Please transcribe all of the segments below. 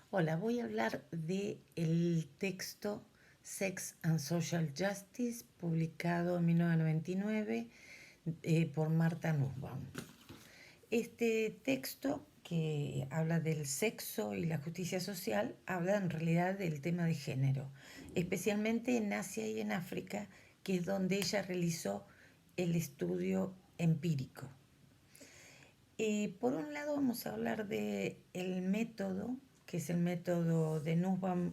Hola, voy a hablar de el texto Sex and Social Justice, publicado en 1999 por Martha Nussbaum. Este texto, que habla del sexo y la justicia social, habla en realidad del tema de género, especialmente en Asia y en África, que es donde ella realizó el estudio empírico. Por un lado vamos a hablar de el método, que es el método de Nussbaum,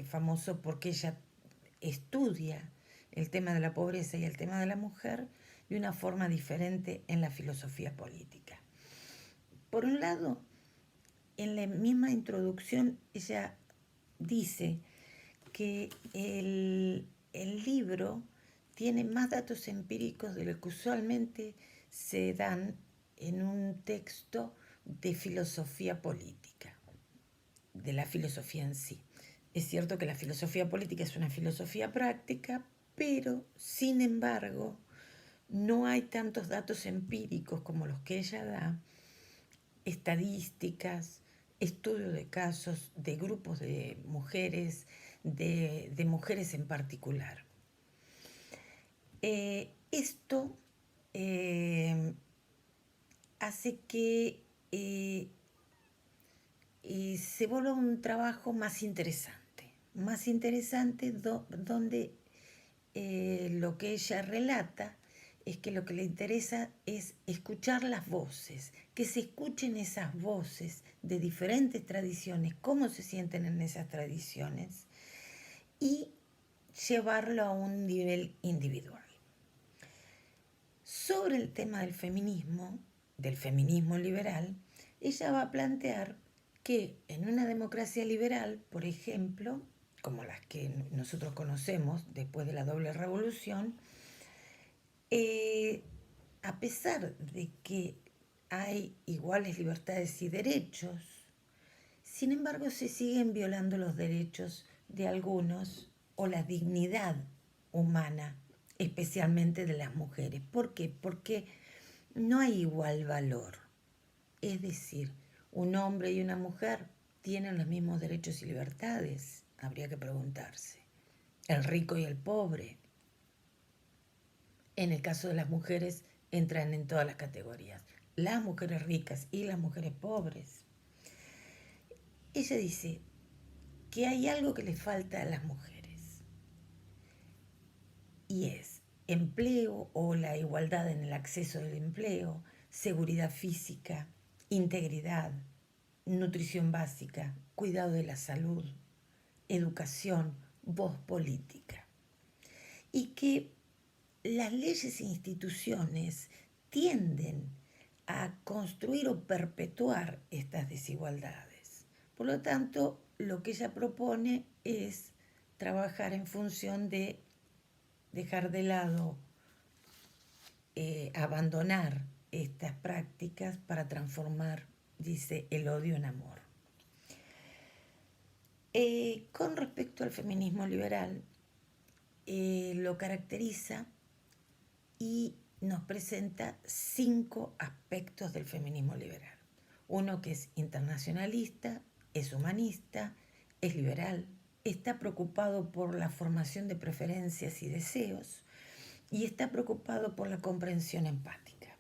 famoso porque ella estudia el tema de la pobreza y el tema de la mujer de una forma diferente en la filosofía política. Por un lado, en la misma introducción ella dice que el libro tiene más datos empíricos de lo que usualmente se dan en un texto de filosofía política, de la filosofía en sí. Es cierto que la filosofía política es una filosofía práctica, pero sin embargo no hay tantos datos empíricos como los que ella da, estadísticas, estudios de casos, de grupos de mujeres, de mujeres en particular. Esto hace que se vuelva un trabajo más interesante donde lo que ella relata es que lo que le interesa es escuchar las voces, que se escuchen esas voces de diferentes tradiciones, cómo se sienten en esas tradiciones y llevarlo a un nivel individual. Sobre el tema del feminismo liberal, ella va a plantear que en una democracia liberal, por ejemplo, como las que nosotros conocemos después de la doble revolución, a pesar de que hay iguales libertades y derechos, sin embargo se siguen violando los derechos de algunos o la dignidad humana, especialmente de las mujeres. ¿Por qué? Porque no hay igual valor. Es decir, un hombre y una mujer tienen los mismos derechos y libertades, habría que preguntarse. El rico y el pobre. En el caso de las mujeres entran en todas las categorías. Las mujeres ricas y las mujeres pobres. Ella dice que hay algo que le falta a las mujeres y es empleo o la igualdad en el acceso al empleo, seguridad física, integridad, nutrición básica, cuidado de la salud, educación, voz política. Y que las leyes e instituciones tienden a construir o perpetuar estas desigualdades. Por lo tanto, lo que ella propone es trabajar en función de dejar de lado, abandonar estas prácticas para transformar, dice, el odio en amor. Con respecto al feminismo liberal, lo caracteriza y nos presenta 5 aspectos del feminismo liberal. Uno que es internacionalista, es humanista, es liberal, está preocupado por la formación de preferencias y deseos y está preocupado por la comprensión empática.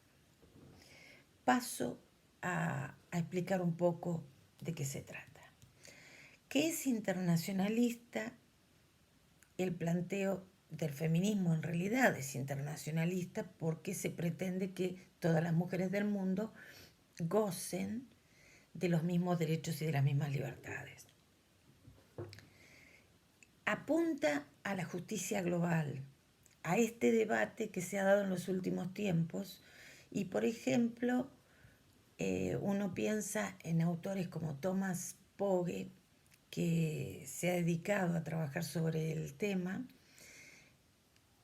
Paso a explicar un poco de qué se trata. ¿Qué es internacionalista? El planteo del feminismo en realidad es internacionalista porque se pretende que todas las mujeres del mundo gocen de los mismos derechos y de las mismas libertades. Apunta a la justicia global, a este debate que se ha dado en los últimos tiempos y, por ejemplo, uno piensa en autores como Thomas Pogge, que se ha dedicado a trabajar sobre el tema.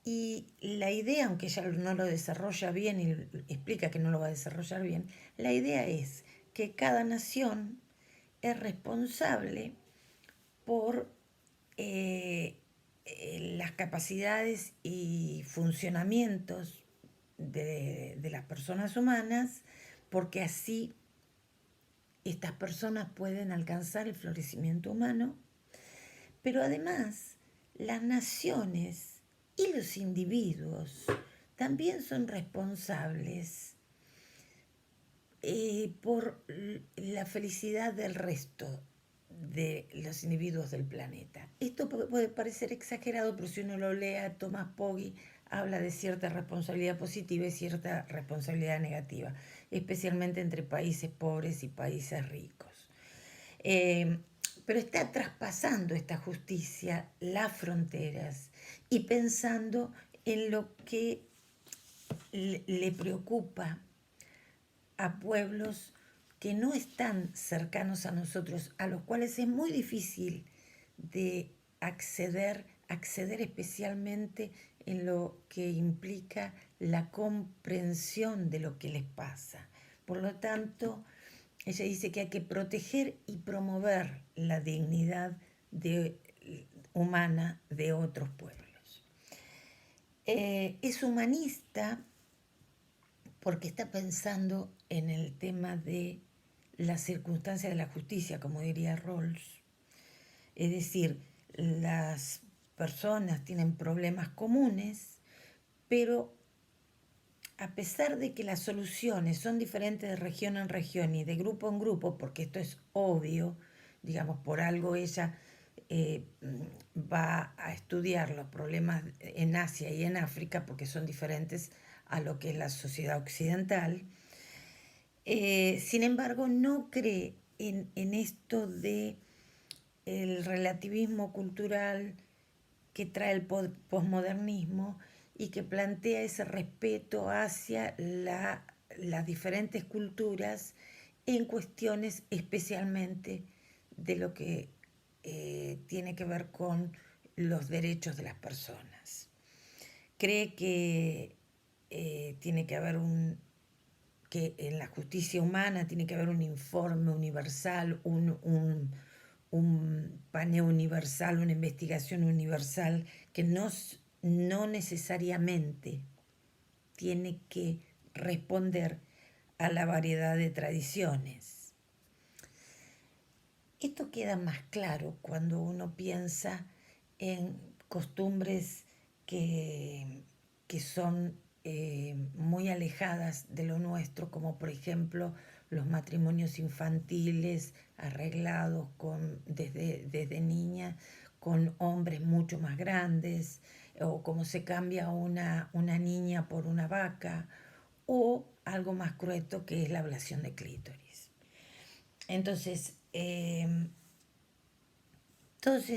Y la idea, aunque ella no lo desarrolla bien y explica que no lo va a desarrollar bien, la idea es que cada nación es responsable por las capacidades y funcionamientos de las personas humanas, porque así estas personas pueden alcanzar el florecimiento humano, pero además las naciones y los individuos también son responsables por la felicidad del resto de los individuos del planeta. Esto puede parecer exagerado, pero si uno lo lee a Thomas Pogge, habla de cierta responsabilidad positiva y cierta responsabilidad negativa, especialmente entre países pobres y países ricos. Pero está traspasando esta justicia las fronteras y pensando en lo que le preocupa a pueblos que no están cercanos a nosotros, a los cuales es muy difícil de acceder especialmente en lo que implica la comprensión de lo que les pasa. Por lo tanto, ella dice que hay que proteger y promover la dignidad humana de otros pueblos. Es humanista porque está pensando en el tema de las circunstancias de la justicia, como diría Rawls. Es decir, las personas tienen problemas comunes, pero a pesar de que las soluciones son diferentes de región en región y de grupo en grupo, porque esto es obvio, digamos, por algo ella va a estudiar los problemas en Asia y en África, porque son diferentes a lo que es la sociedad occidental. Sin embargo, no cree en esto de el relativismo cultural que trae el posmodernismo y que plantea ese respeto hacia las diferentes culturas en cuestiones especialmente de lo que tiene que ver con los derechos de las personas. Cree que tiene que haber que en la justicia humana tiene que haber un informe universal, un paneo universal, una investigación universal que no necesariamente tiene que responder a la variedad de tradiciones. Esto queda más claro cuando uno piensa en costumbres que son muy alejadas de lo nuestro, como por ejemplo los matrimonios infantiles arreglados desde niña con hombres mucho más grandes, o cómo se cambia una niña por una vaca, o algo más cruento que es la ablación de clítoris. Entonces, todas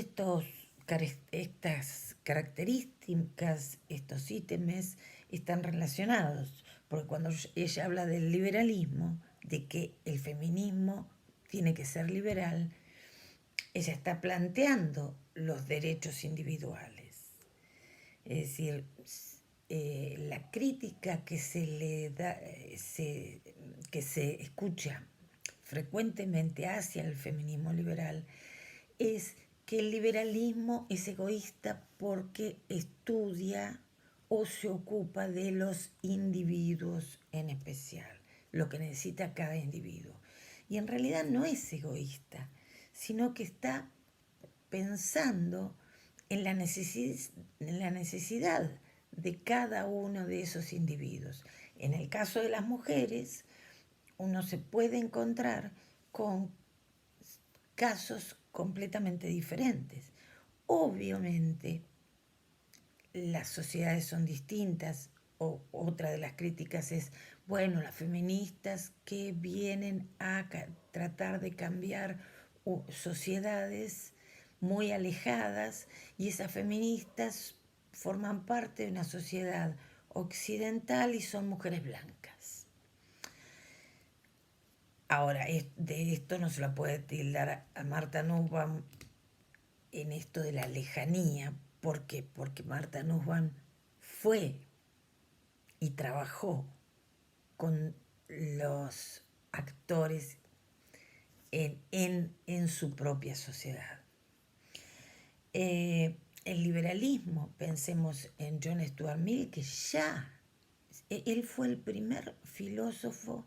estas características, estos ítems, están relacionados, porque cuando ella habla del liberalismo, de que el feminismo tiene que ser liberal, ella está planteando los derechos individuales. Es decir, la crítica que se le da, que se escucha frecuentemente hacia el feminismo liberal es que el liberalismo es egoísta porque estudia o se ocupa de los individuos en especial, lo que necesita cada individuo. Y en realidad no es egoísta, sino que está pensando en la necesidad de cada uno de esos individuos. En el caso de las mujeres, uno se puede encontrar con casos completamente diferentes. Obviamente, las sociedades son distintas. Otra de las críticas es, bueno, las feministas que vienen a tratar de cambiar sociedades muy alejadas, y esas feministas forman parte de una sociedad occidental y son mujeres blancas. Ahora, de esto no se la puede tildar a Martha Nussbaum en esto de la lejanía. ¿Por qué? Porque Martha Nussbaum fue y trabajó con los actores en su propia sociedad. El liberalismo, pensemos en John Stuart Mill, que él fue el primer filósofo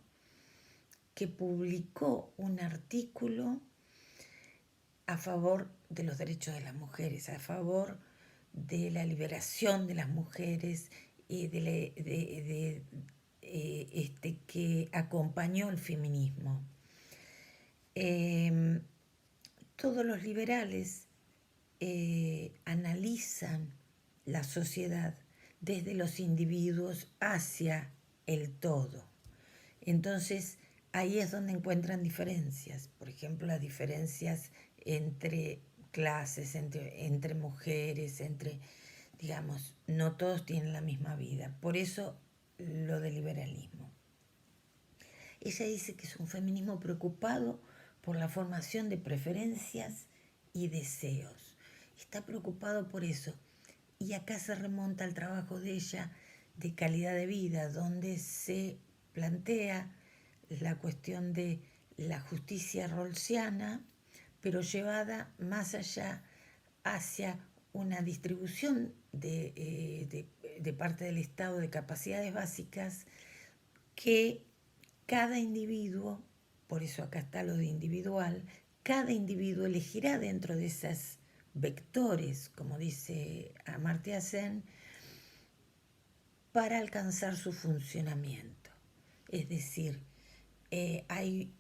que publicó un artículo a favor de los derechos de las mujeres, a favor de la liberación de las mujeres, que acompañó el feminismo. Todos los liberales analizan la sociedad desde los individuos hacia el todo. Entonces, ahí es donde encuentran diferencias. Por ejemplo, las diferencias entre clases, entre mujeres, digamos, no todos tienen la misma vida. Por eso lo del liberalismo. Ella dice que es un feminismo preocupado por la formación de preferencias y deseos. Está preocupado por eso. Y acá se remonta al trabajo de ella de calidad de vida, donde se plantea la cuestión de la justicia rawlsiana, pero llevada más allá hacia una distribución de parte del Estado de capacidades básicas que cada individuo, por eso acá está lo de individual, cada individuo elegirá dentro de esos vectores, como dice Amartya Sen, para alcanzar su funcionamiento. Es decir, hay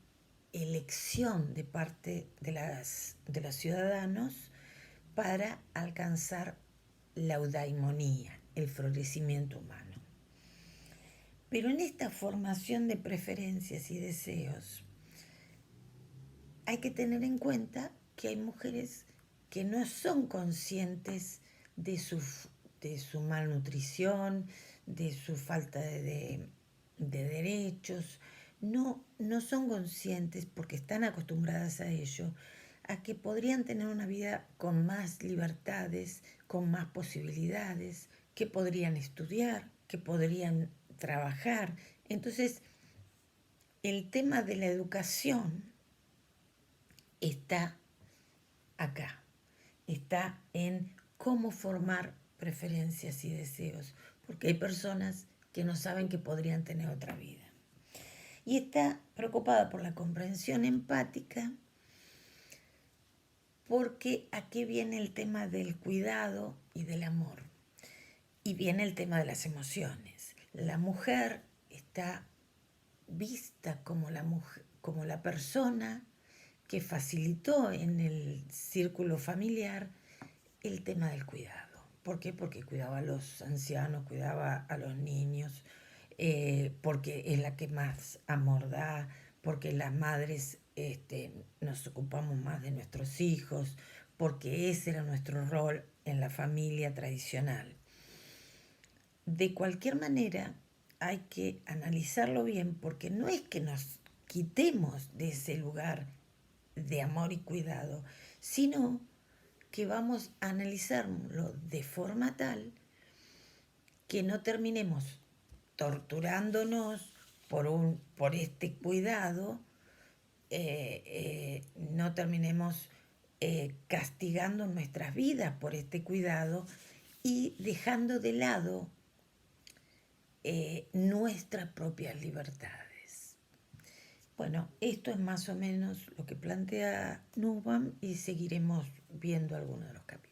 elección de parte de los ciudadanos para alcanzar la eudaimonía, el florecimiento humano. Pero en esta formación de preferencias y deseos hay que tener en cuenta que hay mujeres que no son conscientes de su malnutrición, de su falta de derechos, no son conscientes porque están acostumbradas a ello, a que podrían tener una vida con más libertades, con más posibilidades, que podrían estudiar, que podrían trabajar. Entonces, el tema de la educación está acá, está en cómo formar preferencias y deseos, porque hay personas que no saben que podrían tener otra vida. Y está preocupada por la comprensión empática, porque aquí viene el tema del cuidado y del amor, y viene el tema de las emociones. La mujer está vista como la persona que facilitó en el círculo familiar el tema del cuidado. ¿Por qué? Porque cuidaba a los ancianos, cuidaba a los niños, porque es la que más amor da, porque las madres nos ocupamos más de nuestros hijos, porque ese era nuestro rol en la familia tradicional. De cualquier manera, hay que analizarlo bien, porque no es que nos quitemos de ese lugar de amor y cuidado, sino que vamos a analizarlo de forma tal que no terminemos torturándonos por este cuidado, no terminemos castigando nuestras vidas por este cuidado y dejando de lado nuestras propias libertades. Bueno, esto es más o menos lo que plantea Nussbaum y seguiremos viendo algunos de los capítulos.